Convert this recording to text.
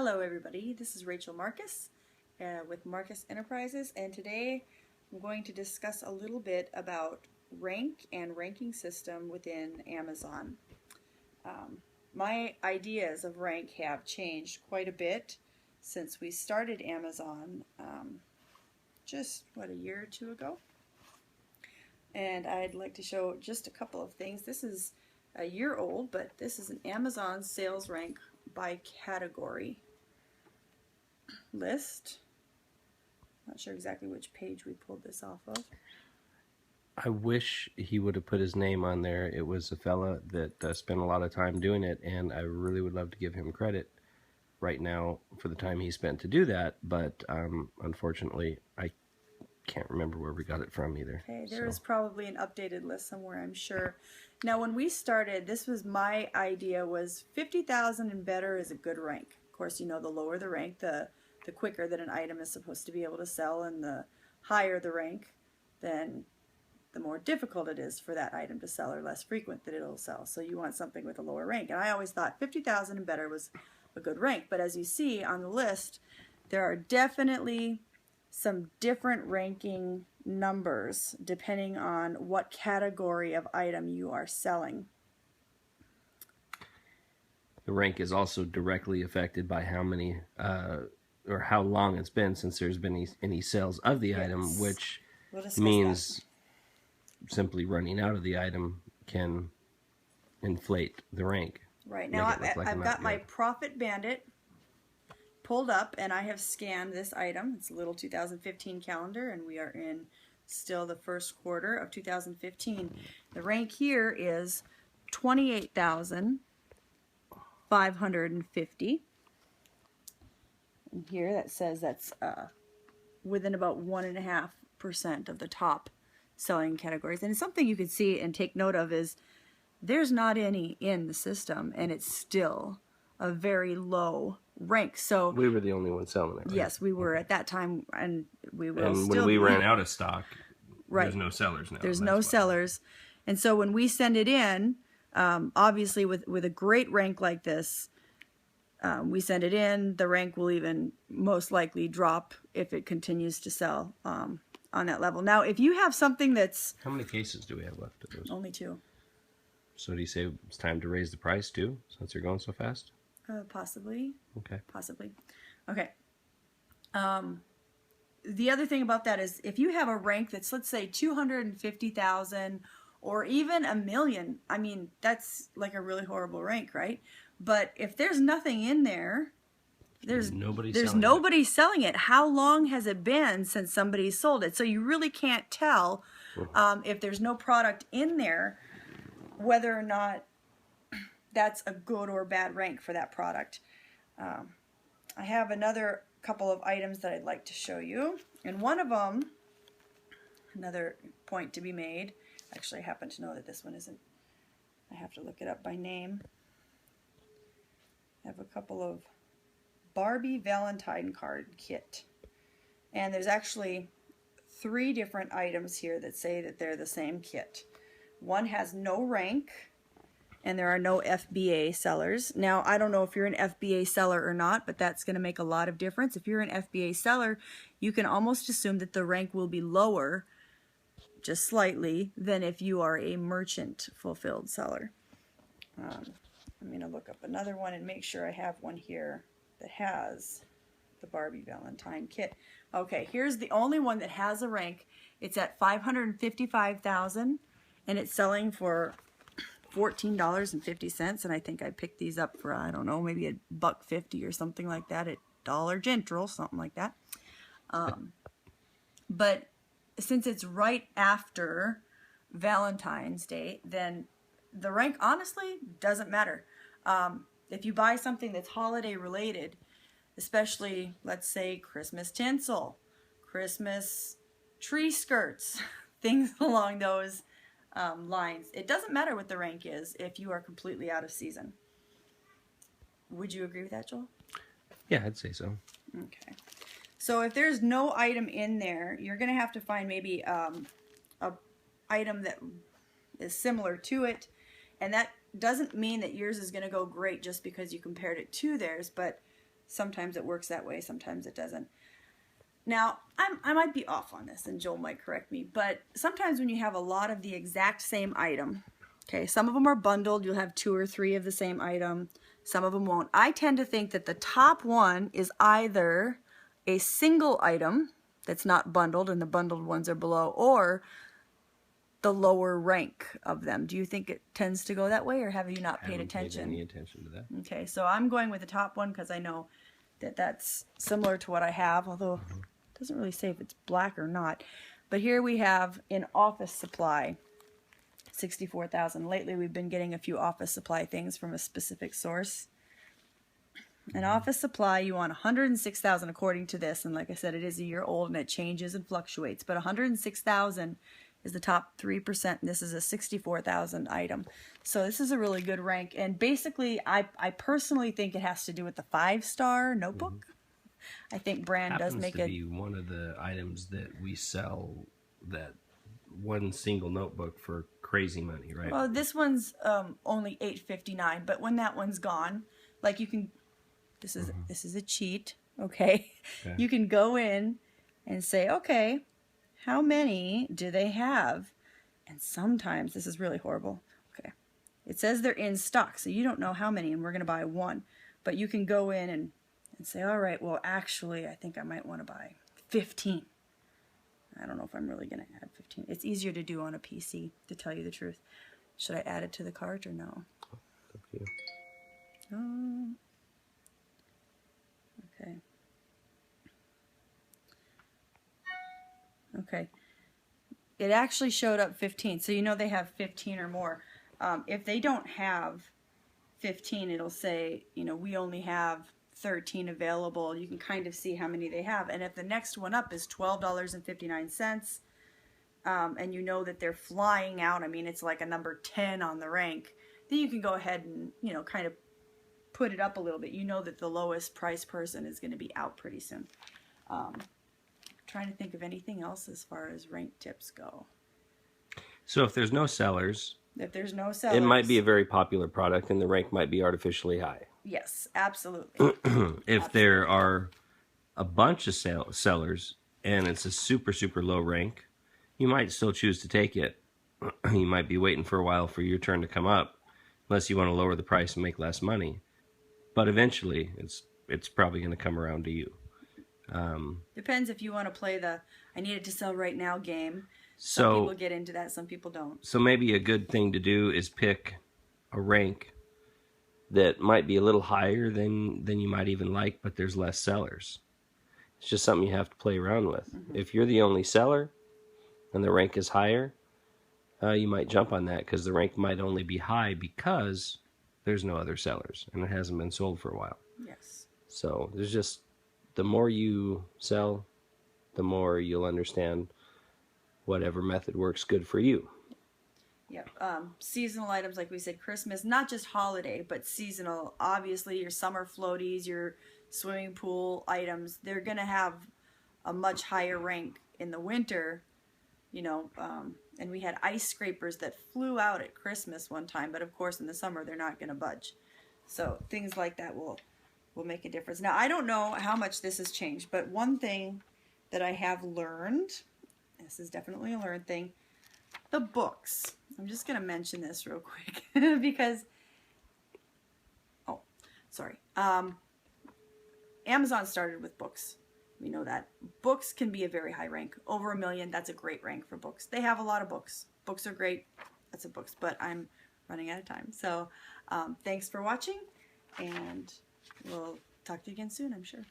Hello everybody, this is Rachel Marcus with Marcus Enterprises, and today I'm going to discuss a little bit about rank and ranking system within Amazon. My ideas of rank have changed quite a bit since we started Amazon just a year or two ago, and I'd like to show just a couple of things. This is a year old, but this is an Amazon sales rank by category list. Not sure exactly which page we pulled this off of. I wish he would have put his name on there. It was a fella that spent a lot of time doing it, and I really would love to give him credit right now for the time he spent to do that, but unfortunately I can't remember where we got it from either. Okay, there is probably an updated list somewhere, I'm sure. Now when we started, this was my idea, was 50,000 and better is a good rank. Of course, you know, the lower the rank, the quicker that an item is supposed to be able to sell, and the higher the rank, then the more difficult it is for that item to sell, or less frequent that it'll sell. So you want something with a lower rank. And I always thought 50,000 and better was a good rank. But as you see on the list, there are definitely some different ranking numbers depending on what category of item you are selling. The rank is also directly affected by how many or how long it's been since there's been any sales of the item, which means simply running out of the item can inflate the rank. Right, now I've got my Profit Bandit pulled up, and I have scanned this item. It's a little 2015 calendar, and we are in still the first quarter of 2015. The rank here is 28,550. And here that says that's within about 1.5% of the top selling categories. And something you could see and take note of is there's not any in the system, and it's still a very low rank. So we were the only ones selling it, right? Yes, we were at that time, and we will and still when we ran out of stock, right, there's no sellers now. There's no sellers. And so when we send it in, obviously with a great rank like this, we send it in, the rank will even most likely drop if it continues to sell on that level. Now, if you have something that's... How many cases do we have left of those? Only 2. So do you say it's time to raise the price too, since they're going so fast? Possibly. Okay. Possibly. Okay. The other thing about that is if you have a rank that's, let's say, 250,000 or even 1,000,000, I mean, that's like a really horrible rank, right? But if there's nothing in there, there's nobody selling it. How long has it been since somebody sold it? So you really can't tell if there's no product in there whether or not that's a good or bad rank for that product. I have another couple of items that I'd like to show you, and one of them, another point to be made, actually I happen to know that this one isn't, I have to look it up by name. I have a couple of Barbie Valentine card kit, and there's actually 3 different items here that say that they're the same kit. One has no rank, and there are no FBA sellers. Now, I don't know if you're an FBA seller or not, but that's going to make a lot of difference. If you're an FBA seller, you can almost assume that the rank will be lower, just slightly, than if you are a merchant fulfilled seller. I'm going to look up another one and make sure I have one here that has the Barbie Valentine kit. Okay, here's the only one that has a rank. It's at $555,000, and it's selling for $14.50, and I think I picked these up for, I don't know, maybe $1.50 or something like that at Dollar General, something like that. But since it's right after Valentine's Day, then the rank honestly doesn't matter. If you buy something that's holiday related, especially, let's say, Christmas tinsel, Christmas tree skirts, things along those lines, it doesn't matter what the rank is if you are completely out of season. Would you agree with that, Joel? Yeah, I'd say so. Okay. So if there's no item in there, you're going to have to find maybe a item that is similar to it, and that doesn't mean that yours is going to go great just because you compared it to theirs, but Sometimes it works that way, sometimes it doesn't. Now, I might be off on this, and Joel might correct me, but sometimes when you have a lot of the exact same item, okay, some of them are bundled, you'll have 2 or 3 of the same item, some of them won't. I tend to think that the top one is either a single item that's not bundled and the bundled ones are below, or the lower rank of them. Do you think it tends to go that way, or have you not paid attention? I haven't paid any attention to that. Okay, so I'm going with the top one because I know that that's similar to what I have, although it doesn't really say if it's black or not. But here we have in office supply, 64,000. Lately we've been getting a few office supply things from a specific source. In office supply, you want 106,000 according to this, and like I said, it is a year old and it changes and fluctuates, but 106,000 is the top 3%, and this is a 64,000 item. So this is a really good rank, and basically I personally think it has to do with the 5-star notebook. I think brand does make it. Happens to be one of the items that we sell, that one single notebook for crazy money, right? Well, this one's only $8.59, but when that one's gone, like you can, this is a cheat, okay? You can go in and say, okay, how many do they have? And sometimes, this is really horrible, okay, it says they're in stock, so you don't know how many, and we're going to buy 1. But you can go in and say, all right, well, actually, I think I might want to buy 15. I don't know if I'm really going to add 15. It's easier to do on a PC, to tell you the truth. Should I add it to the cart or no? Up to you. Okay. Okay. It actually showed up 15, so you know they have 15 or more. If they don't have 15, it'll say, you know, we only have 13 available. You can kind of see how many they have. And if the next one up is $12.59, and you know that they're flying out, I mean, it's like a number 10 on the rank, then you can go ahead and, you know, kind of put it up a little bit. You know that the lowest price person is going to be out pretty soon. Trying to think of anything else as far as rank tips go. So if there's no sellers, it might be a very popular product and the rank might be artificially high. Yes, absolutely. If there are a bunch of sellers and it's a super, super low rank, you might still choose to take it. You might be waiting for a while for your turn to come up, unless you want to lower the price and make less money. But eventually, it's probably going to come around to you. Depends if you want to play the I need it to sell right now game. Some people get into that, some people don't. So maybe a good thing to do is pick a rank that might be a little higher than you might even like, but there's less sellers. It's just something you have to play around with. If you're the only seller and the rank is higher, you might jump on that because the rank might only be high because there's no other sellers and it hasn't been sold for a while. Yes. So there's just, the more you sell, the more you'll understand whatever method works good for you. Yeah. Seasonal items, like we said, Christmas, not just holiday, but seasonal. Obviously, your summer floaties, your swimming pool items, they're going to have a much higher rank in the winter, you know, and we had ice scrapers that flew out at Christmas one time, but of course in the summer they're not going to budge. So things like that will make a difference. Now, I don't know how much this has changed, but one thing that I have learned, this is definitely a learned thing, the books. I'm just going to mention this real quick because, oh, sorry. Amazon started with books. We know that. Books can be a very high rank. Over 1 million, that's a great rank for books. They have a lot of books. Books are great. That's a books, but I'm running out of time. So thanks for watching, and we'll talk to you again soon, I'm sure.